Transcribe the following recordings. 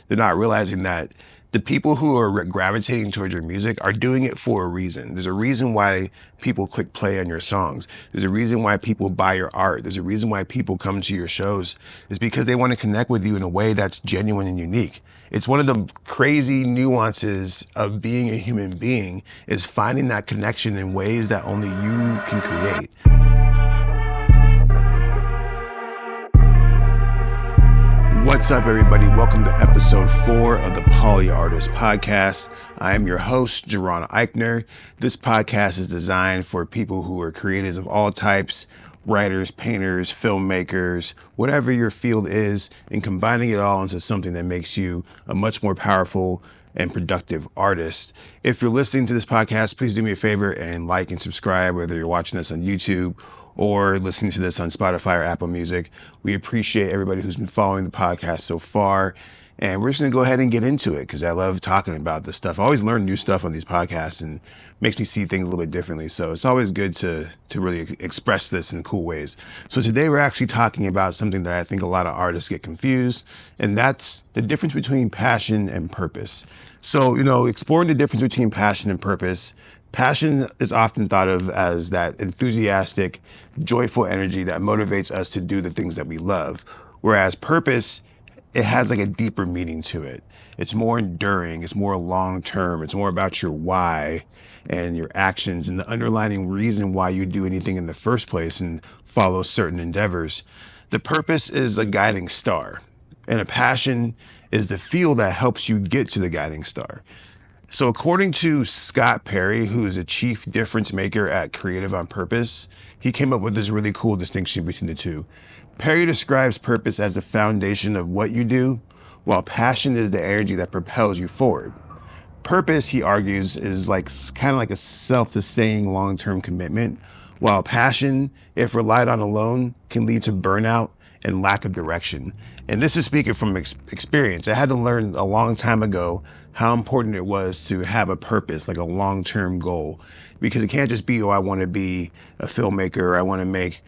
they're not realizing that the people who are gravitating towards your music are doing it for a reason. There's a reason why people click play on your songs. There's a reason why people buy your art. There's a reason why people come to your shows. It's because they want to connect with you in a way that's genuine and unique. It's one of the crazy nuances of being a human being is finding that connection in ways that only you can create. What's up, everybody? Welcome to episode 4 of the Polyartist Podcast. I am your host, Jaron Ikner. This podcast is designed for people who are creatives of all types, writers, painters, filmmakers, whatever your field is, and combining it all into something that makes you a much more powerful and productive artist. If you're listening to this podcast, please do me a favor and like and subscribe, whether you're watching this on YouTube or listening to this on Spotify or Apple Music. We appreciate everybody who's been following the podcast so far. And we're just going to go ahead and get into it because I love talking about this stuff. I always learn new stuff on these podcasts and makes me see things a little bit differently. So it's always good to really express this in cool ways. So today we're actually talking about something that I think a lot of artists get confused, and that's the difference between passion and purpose. So, exploring the difference between passion and purpose. Passion is often thought of as that enthusiastic, joyful energy that motivates us to do the things that we love. Whereas purpose, it has like a deeper meaning to it. It's more enduring, it's more long-term, it's more about your why and your actions and the underlying reason why you do anything in the first place and follow certain endeavors. The purpose is a guiding star, and a passion is the fuel that helps you get to the guiding star. So according to Scott Perry, who is a chief difference maker at Creative on Purpose, he came up with this really cool distinction between the two. Perry describes purpose as the foundation of what you do, while passion is the energy that propels you forward. Purpose, he argues, is kind of like a self-sustaining long-term commitment, while passion, if relied on alone, can lead to burnout and lack of direction. And this is speaking from experience. I had to learn a long time ago how important it was to have a purpose, like a long-term goal, because it can't just be, I want to be a filmmaker, or I want to make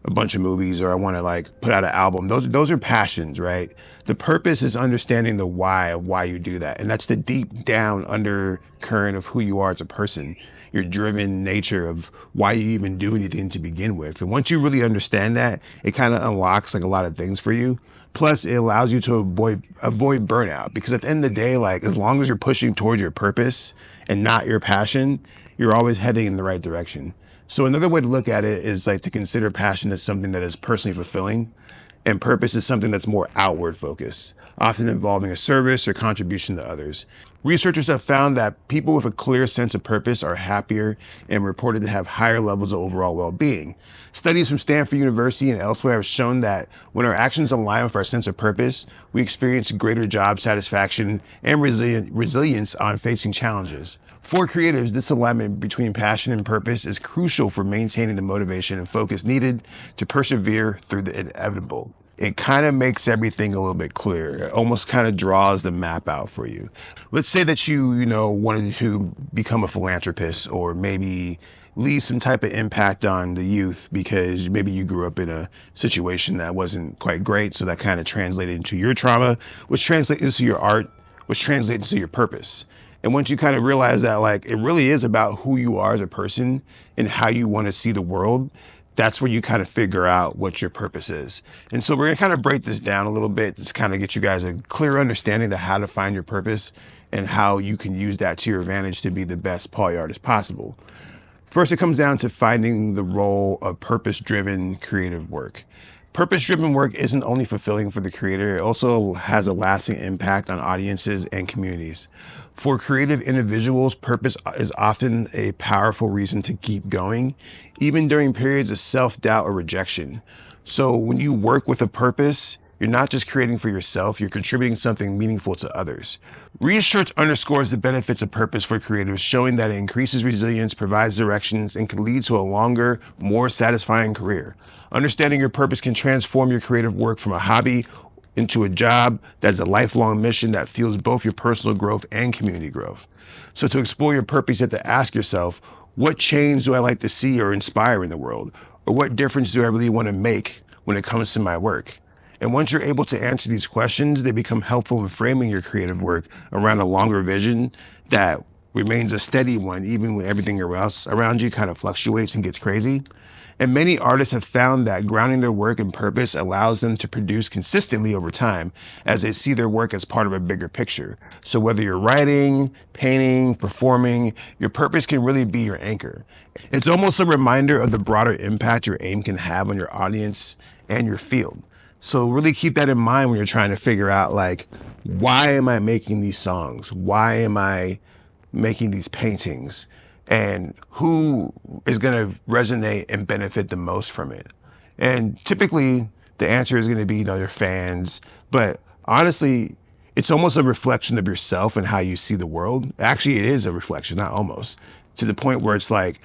a bunch of movies, or I want to put out an album. Those are passions, right? The purpose is understanding the why of why you do that. And that's the deep down undercurrent of who you are as a person, your driven nature of why you even do anything to begin with. And once you really understand that, it kind of unlocks a lot of things for you. Plus, it allows you to avoid burnout, because at the end of the day, as long as you're pushing towards your purpose and not your passion, you're always heading in the right direction. So another way to look at it is to consider passion as something that is personally fulfilling, and purpose is something that's more outward focused, often involving a service or contribution to others. Researchers have found that people with a clear sense of purpose are happier and reported to have higher levels of overall well-being. Studies from Stanford University and elsewhere have shown that when our actions align with our sense of purpose, we experience greater job satisfaction and resilience on facing challenges. For creatives, this alignment between passion and purpose is crucial for maintaining the motivation and focus needed to persevere through the inevitable. It kind of makes everything a little bit clearer. It almost kind of draws the map out for you. Let's say that you wanted to become a philanthropist, or maybe leave some type of impact on the youth because maybe you grew up in a situation that wasn't quite great. So that kind of translated into your trauma, which translates into your art, which translates into your purpose. And once you kind of realize that it really is about who you are as a person and how you want to see the world, that's where you kind of figure out what your purpose is. And so we're going to kind of break this down a little bit, just kind of get you guys a clear understanding of how to find your purpose and how you can use that to your advantage to be the best polyartist possible. First, it comes down to finding the role of purpose-driven creative work. Purpose-driven work isn't only fulfilling for the creator, it also has a lasting impact on audiences and communities. For creative individuals, purpose is often a powerful reason to keep going, even during periods of self-doubt or rejection. So when you work with a purpose, you're not just creating for yourself, you're contributing something meaningful to others. Research underscores the benefits of purpose for creatives, showing that it increases resilience, provides directions, and can lead to a longer, more satisfying career. Understanding your purpose can transform your creative work from a hobby into a job that's a lifelong mission that fuels both your personal growth and community growth. So to explore your purpose, you have to ask yourself, what change do I like to see or inspire in the world? Or what difference do I really want to make when it comes to my work? And once you're able to answer these questions, they become helpful in framing your creative work around a longer vision that remains a steady one, even when everything else around you kind of fluctuates and gets crazy. And many artists have found that grounding their work in purpose allows them to produce consistently over time as they see their work as part of a bigger picture. So whether you're writing, painting, performing, your purpose can really be your anchor. It's almost a reminder of the broader impact your aim can have on your audience and your field. So really keep that in mind when you're trying to figure out, like, why am I making these songs? Why am I making these paintings? And who is going to resonate and benefit the most from it? And typically the answer is going to be, your fans. But honestly, it's almost a reflection of yourself and how you see the world. Actually, it is a reflection, not almost, to the point where it's like,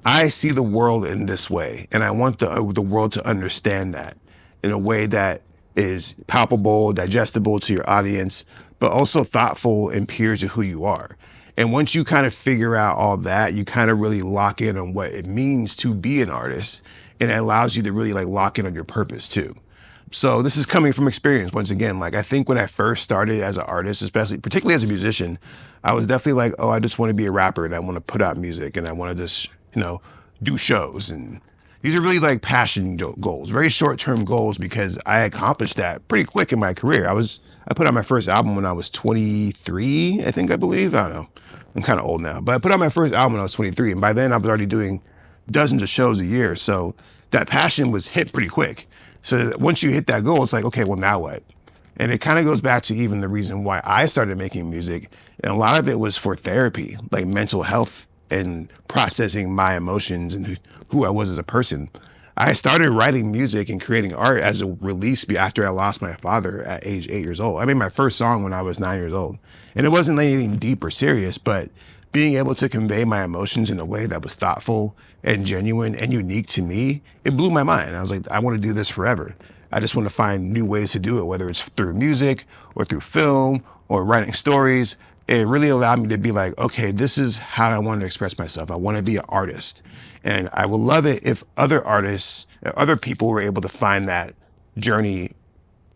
I see the world in this way, and I want the world to understand that in a way that is palpable, digestible to your audience, but also thoughtful and pure to who you are. And once you kind of figure out all that, you kind of really lock in on what it means to be an artist. And it allows you to really lock in on your purpose too. So this is coming from experience. Once again, I think when I first started as an artist, particularly as a musician, I was definitely like, oh, I just want to be a rapper and I want to put out music and I want to just, do shows. And these are really passion goals, very short-term goals, because I accomplished that pretty quick in my career. I put out my first album when I was 23, I believe. I don't know. I'm kind of old now, but I put out my first album when I was 23. And by then I was already doing dozens of shows a year. So that passion was hit pretty quick. So once you hit that goal, it's like, okay, well, now what? And it kind of goes back to even the reason why I started making music. And a lot of it was for therapy, like mental health and processing my emotions and who I was as a person. I started writing music and creating art as a release after I lost my father at age 8 years old. I made my first song when I was 9 years old. And it wasn't anything deep or serious, but being able to convey my emotions in a way that was thoughtful and genuine and unique to me, it blew my mind. I was like, I want to do this forever. I just want to find new ways to do it, whether it's through music or through film or writing stories. It really allowed me to be like, okay, this is how I want to express myself. I want to be an artist. And I would love it if other artists, other people were able to find that journey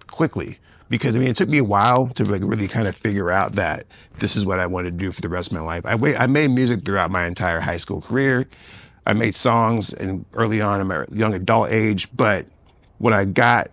quickly. Because it took me a while to really kind of figure out that this is what I wanted to do for the rest of my life. I made music throughout my entire high school career. I made songs early on in my young adult age, but what I got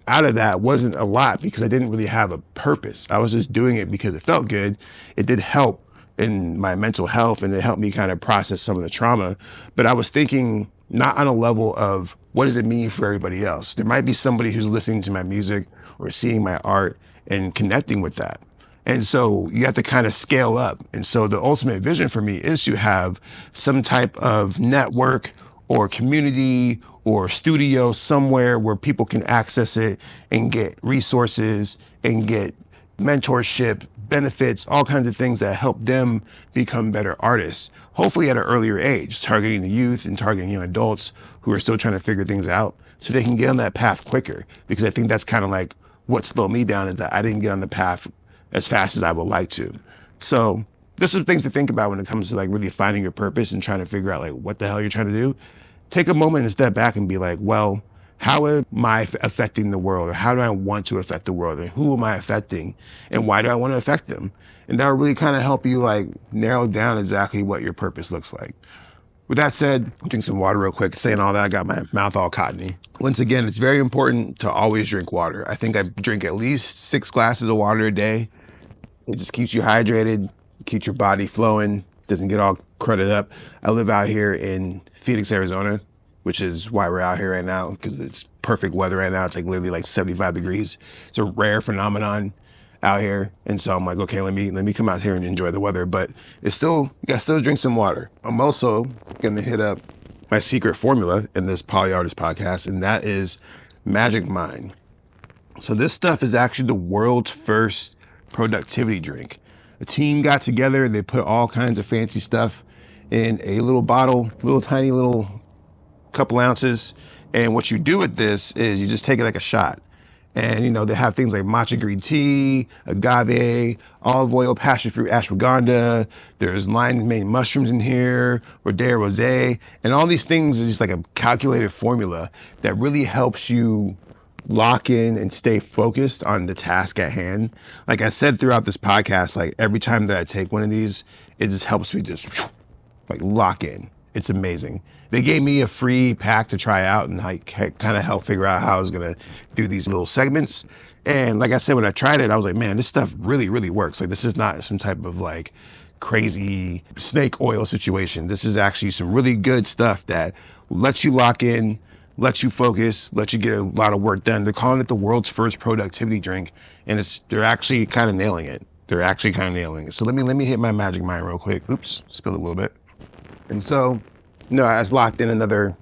out of that wasn't a lot because I didn't really have a purpose. I was just doing it because it felt good. It did help in my mental health and it helped me kind of process some of the trauma. But I was thinking not on a level of what does it mean for everybody else? There might be somebody who's listening to my music or seeing my art and connecting with that. And so you have to kind of scale up. And so the ultimate vision for me is to have some type of network or community or studio somewhere where people can access it and get resources and get mentorship, benefits, all kinds of things that help them become better artists, hopefully at an earlier age, targeting the youth and targeting young adults who are still trying to figure things out so they can get on that path quicker. Because I think that's kind of like what slowed me down, is that I didn't get on the path as fast as I would like to. So there's some things to think about when it comes to really finding your purpose and trying to figure out what the hell you're trying to do. Take a moment and step back and be like, well, how am I affecting the world? Or how do I want to affect the world? And who am I affecting? And why do I want to affect them? And that will really kind of help you narrow down exactly what your purpose looks like. With that said, drink some water real quick. Saying all that, I got my mouth all cottony. Once again, it's very important to always drink water. I think I drink at least 6 glasses of water a day. It just keeps you hydrated, keeps your body flowing, doesn't get all crudted up. I live out here in Phoenix, Arizona, which is why we're out here right now, because it's perfect weather right now. It's literally 75 degrees. It's a rare phenomenon out here. And so I'm like, okay, let me come out here and enjoy the weather, but it's still, you gotta still drink some water. I'm also gonna hit up my secret formula in this Polyartist podcast, and that is Magic Mind. So this stuff is actually the world's first productivity drink. A team got together and they put all kinds of fancy stuff in a little bottle, tiny couple ounces. And what you do with this is you just take it like a shot. And, they have things like matcha green tea, agave, olive oil, passion fruit, ashwagandha. There's lime-made mushrooms in here, Rodeo Rosé. And all these things are just a calculated formula that really helps you lock in and stay focused on the task at hand. Like I said throughout this podcast, like every time that I take one of these, it just helps me just like lock in. It's amazing. They gave me a free pack to try out and like kind of help figure out how I was gonna do these little segments. And like I said, when I tried it, I was like, man, this stuff really, really works. Like this is not some type of like crazy snake oil situation. This is actually some really good stuff that lets you lock in, lets you focus, lets you get a lot of work done. They're calling it the world's first productivity drink, and they're actually kind of nailing it. So let me hit my magic mind real quick. Oops, spilled a little bit. And so, I was locked in another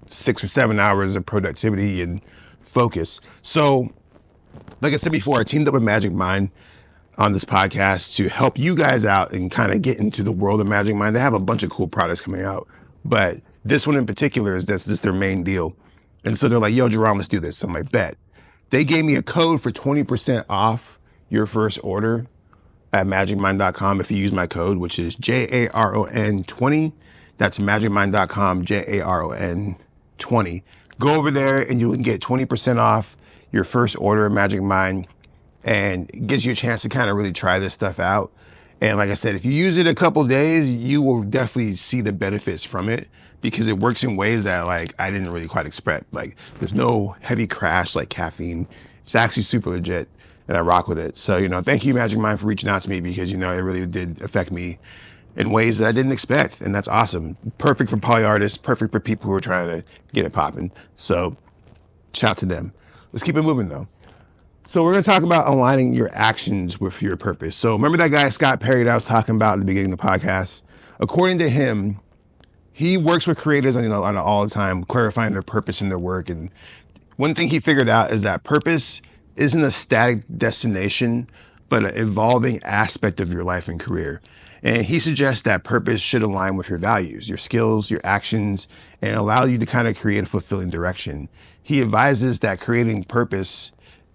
6 or 7 hours of productivity and focus. So, like I said before, I teamed up with Magic Mind on this podcast to help you guys out and kind of get into the world of Magic Mind. They have a bunch of cool products coming out, but this one in particular is this their main deal. And so they're like, yo, Jaron, let's do this. I'm like, bet. They gave me a code for 20% off your first order at magicmind.com if you use my code, which is JARON20. That's magicmind.com, JARON20. Go over there and you can get 20% off your first order at Magic Mind, and it gives you a chance to kind of really try this stuff out. And like I said, if you use it a couple of days, you will definitely see the benefits from it because it works in ways that like I didn't really quite expect. Like there's no heavy crash like caffeine. It's actually super legit and I rock with it. So, thank you Magic Mind for reaching out to me because, it really did affect me in ways that I didn't expect. And that's awesome. Perfect for polyartists, perfect for people who are trying to get it popping. So shout out to them. Let's keep it moving though. So we're going to talk about aligning your actions with your purpose. So remember that guy, Scott Perry, that I was talking about at the beginning of the podcast? According to him, he works with creators on all the time, clarifying their purpose in their work. And one thing he figured out is that purpose isn't a static destination, but an evolving aspect of your life and career. And he suggests that purpose should align with your values, your skills, your actions, and allow you to kind of create a fulfilling direction. He advises that creating purpose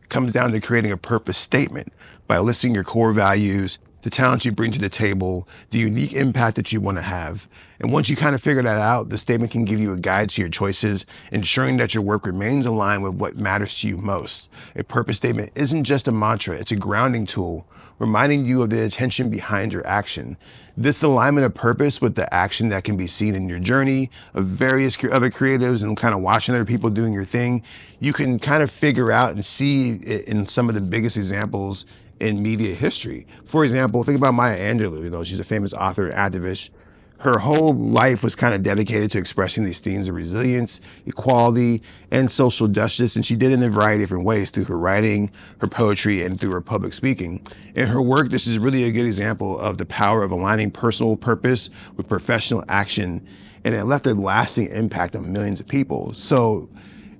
comes down to creating a purpose statement by listing your core values, the talents you bring to the table, the unique impact that you want to have. And once you kind of figure that out, the statement can give you a guide to your choices, ensuring that your work remains aligned with what matters to you most. A purpose statement isn't just a mantra, it's a grounding tool, reminding you of the intention behind your action. This alignment of purpose with the action that can be seen in your journey of various other creatives and kind of watching other people doing your thing, you can kind of figure out and see it in some of the biggest examples in media history. For example, think about Maya Angelou. She's a famous author and activist. Her whole life was kind of dedicated to expressing these themes of resilience, equality, and social justice. And she did it in a variety of different ways through her writing, her poetry, and through her public speaking. In her work, this is really a good example of the power of aligning personal purpose with professional action. And it left a lasting impact on millions of people. So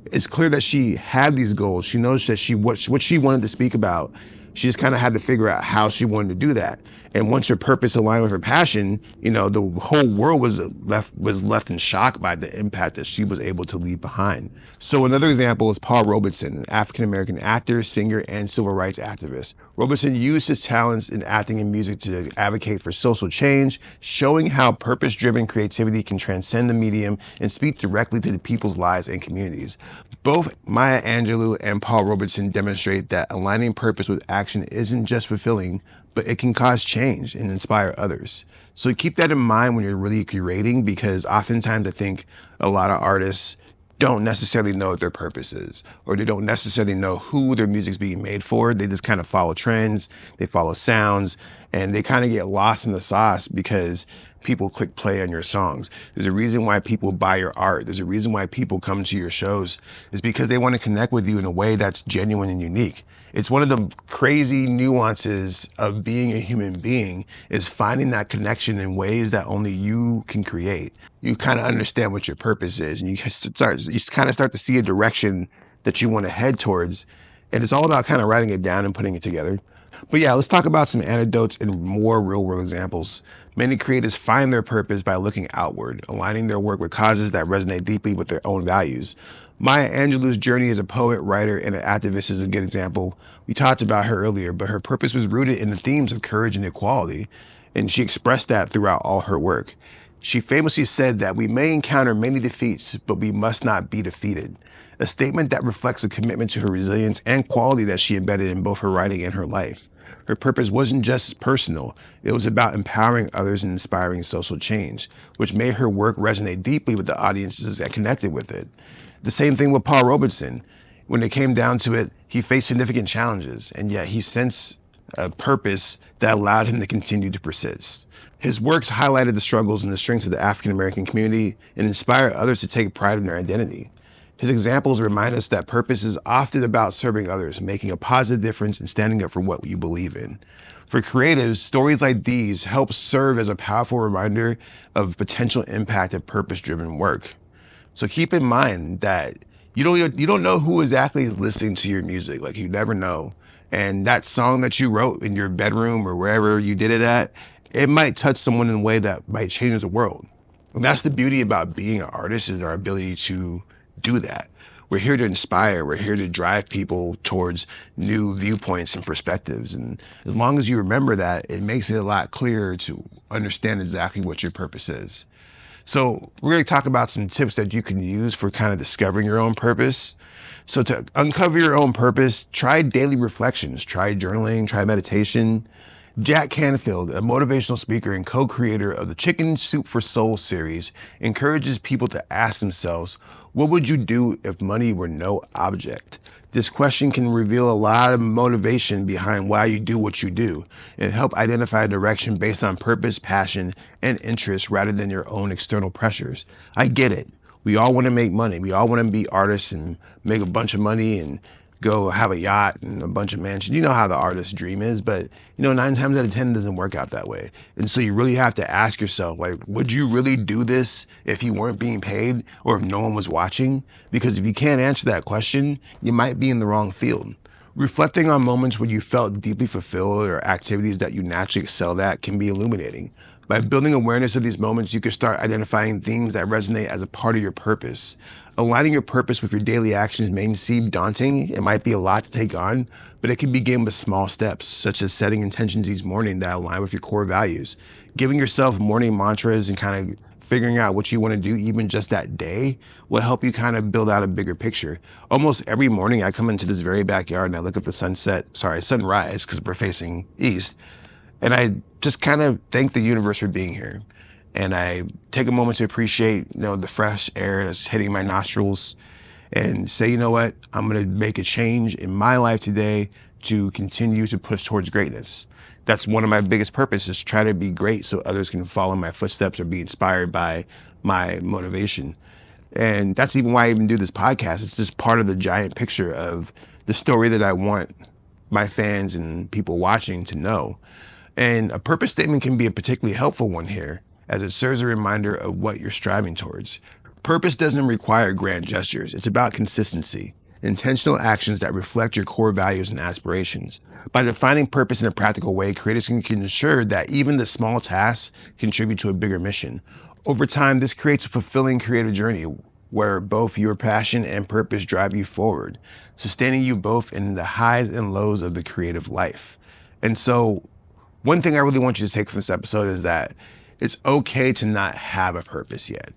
it's clear that she had these goals. She knows that what she wanted to speak about. She just kind of had to figure out how she wanted to do that. And once her purpose aligned with her passion, the whole world was left in shock by the impact that she was able to leave behind. So another example is Paul Robeson, an African-American actor, singer, and civil rights activist. Robeson used his talents in acting and music to advocate for social change, showing how purpose-driven creativity can transcend the medium and speak directly to the people's lives and communities. Both Maya Angelou and Paul Robeson demonstrate that aligning purpose with action isn't just fulfilling, but it can cause change and inspire others. So keep that in mind when you're really curating, because oftentimes I think a lot of artists don't necessarily know what their purpose is, or they don't necessarily know who their music's being made for. They just kind of follow trends, they follow sounds, and they kind of get lost in the sauce because people click play on your songs. There's a reason why people buy your art. There's a reason why people come to your shows. It's because they want to connect with you in a way that's genuine and unique. It's one of the crazy nuances of being a human being, is finding that connection in ways that only you can create. You kind of understand what your purpose is, and you kind of start to see a direction that you want to head towards. And it's all about kind of writing it down and putting it together. But yeah, let's talk about some anecdotes and more real world examples. Many creators find their purpose by looking outward, aligning their work with causes that resonate deeply with their own values. Maya Angelou's journey as a poet, writer, and an activist is a good example. We talked about her earlier, but her purpose was rooted in the themes of courage and equality, and she expressed that throughout all her work. She famously said that we may encounter many defeats, but we must not be defeated. A statement that reflects a commitment to her resilience and quality that she embedded in both her writing and her life. Her purpose wasn't just personal, it was about empowering others and inspiring social change, which made her work resonate deeply with the audiences that connected with it. The same thing with Paul Robeson. When it came down to it, he faced significant challenges, and yet he sensed a purpose that allowed him to continue to persist. His works highlighted the struggles and the strengths of the African American community and inspired others to take pride in their identity. His examples remind us that purpose is often about serving others, making a positive difference, and standing up for what you believe in. For creatives, stories like these help serve as a powerful reminder of potential impact of purpose-driven work. So keep in mind that you don't know who exactly is listening to your music. Like, you never know. And that song that you wrote in your bedroom or wherever you did it at, it might touch someone in a way that might change the world. And that's the beauty about being an artist, is our ability to do that. We're here to inspire. We're here to drive people towards new viewpoints and perspectives. And as long as you remember that, it makes it a lot clearer to understand exactly what your purpose is. So we're going to talk about some tips that you can use for kind of discovering your own purpose. So to uncover your own purpose, try daily reflections, try journaling, try meditation. Jack Canfield, a motivational speaker and co-creator of the Chicken Soup for Soul series, encourages people to ask themselves, what would you do if money were no object? This question can reveal a lot of motivation behind why you do what you do and help identify a direction based on purpose, passion, and interest rather than your own external pressures. I get it. We all want to make money. We all want to be artists and make a bunch of money and go have a yacht and a bunch of mansions. You know how the artist's dream is, but 9 times out of 10 it doesn't work out that way. And so you really have to ask yourself, like, would you really do this if you weren't being paid or if no one was watching? Because if you can't answer that question, you might be in the wrong field. Reflecting on moments when you felt deeply fulfilled or activities that you naturally excelled at can be illuminating. By building awareness of these moments, you can start identifying themes that resonate as a part of your purpose. Aligning your purpose with your daily actions may seem daunting. It might be a lot to take on, but it can begin with small steps, such as setting intentions each morning that align with your core values. Giving yourself morning mantras and kind of figuring out what you want to do even just that day will help you kind of build out a bigger picture. Almost every morning I come into this very backyard and I look at the sunrise, because we're facing east. And I just kind of thank the universe for being here. And I take a moment to appreciate, the fresh air that's hitting my nostrils and say, you know what, I'm going to make a change in my life today to continue to push towards greatness. That's one of my biggest purposes, is try to be great so others can follow my footsteps or be inspired by my motivation. And that's even why I even do this podcast. It's just part of the giant picture of the story that I want my fans and people watching to know. And a purpose statement can be a particularly helpful one here, as it serves a reminder of what you're striving towards. Purpose doesn't require grand gestures. It's about consistency, intentional actions that reflect your core values and aspirations. By defining purpose in a practical way, creators can ensure that even the small tasks contribute to a bigger mission. Over time, this creates a fulfilling creative journey where both your passion and purpose drive you forward, sustaining you both in the highs and lows of the creative life. And so, one thing I really want you to take from this episode is that it's okay to not have a purpose yet.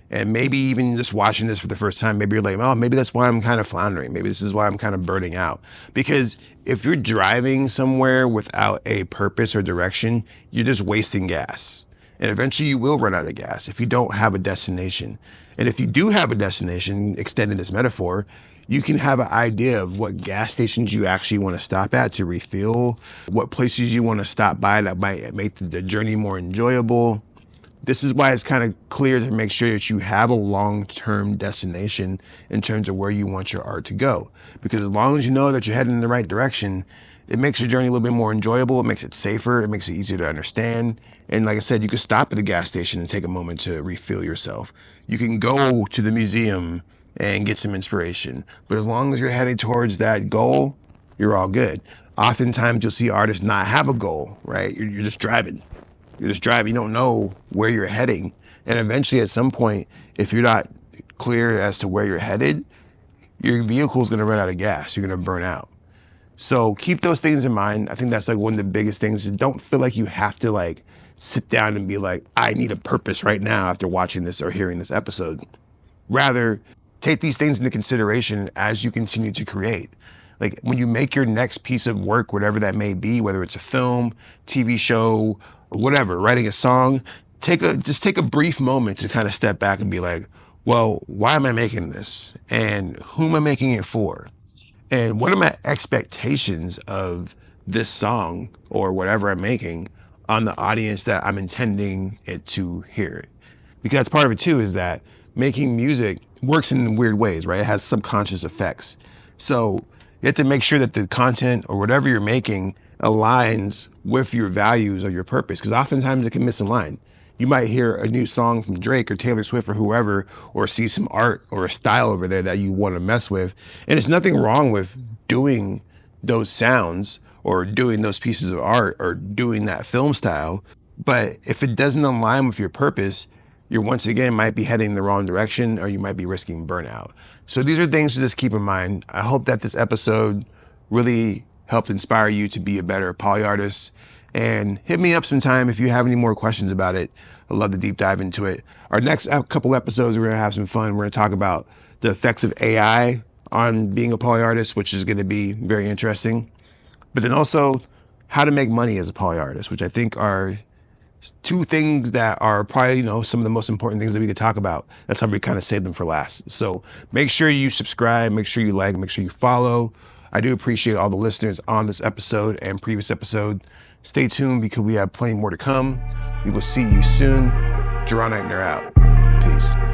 And maybe even just watching this for the first time, maybe you're like, oh, maybe that's why I'm kind of floundering. Maybe this is why I'm kind of burning out. Because if you're driving somewhere without a purpose or direction, you're just wasting gas. And eventually you will run out of gas if you don't have a destination. And if you do have a destination, extending this metaphor, you can have an idea of what gas stations you actually want to stop at to refuel, what places you want to stop by that might make the journey more enjoyable. This is why it's kind of clear to make sure that you have a long-term destination in terms of where you want your art to go. Because as long as you know that you're heading in the right direction, it makes your journey a little bit more enjoyable. It makes it safer. It makes it easier to understand. And like I said, you can stop at a gas station and take a moment to refill yourself. You can go to the museum and get some inspiration. But as long as you're heading towards that goal, you're all good. Oftentimes you'll see artists not have a goal, right? You're just driving. You're just driving. You don't know where you're heading. And eventually at some point, if you're not clear as to where you're headed, your vehicle is going to run out of gas. You're going to burn out. So keep those things in mind. I think that's like one of the biggest things. Is don't feel like you have to like sit down and be like, I need a purpose right now after watching this or hearing this episode. Rather, take these things into consideration as you continue to create. Like when you make your next piece of work, whatever that may be, whether it's a film, TV show, or whatever, writing a song, just take a brief moment to kind of step back and be like, well, why am I making this? And who am I making it for? And what are my expectations of this song or whatever I'm making on the audience that I'm intending it to hear? Because that's part of it too, is that making music works in weird ways, right? It has subconscious effects. So you have to make sure that the content or whatever you're making aligns with your values or your purpose, because oftentimes it can misalign. You might hear a new song from Drake or Taylor Swift or whoever, or see some art or a style over there that you want to mess with. And there's nothing wrong with doing those sounds or doing those pieces of art or doing that film style. But if it doesn't align with your purpose, you're once again might be heading in the wrong direction, or you might be risking burnout. So these are things to just keep in mind. I hope that this episode really helped inspire you to be a better poly artist. And hit me up sometime if you have any more questions about it. I'd love to deep dive into it. Our next couple episodes, we're gonna have some fun. We're gonna talk about the effects of AI on being a poly artist, which is gonna be very interesting. But then also how to make money as a poly artist, which I think are two things that are probably, some of the most important things that we could talk about. That's how we kind of save them for last. So make sure you subscribe, make sure you like, make sure you follow. I do appreciate all the listeners on this episode and previous episode. Stay tuned because we have plenty more to come. We will see you soon. Jaron Ikner out. Peace.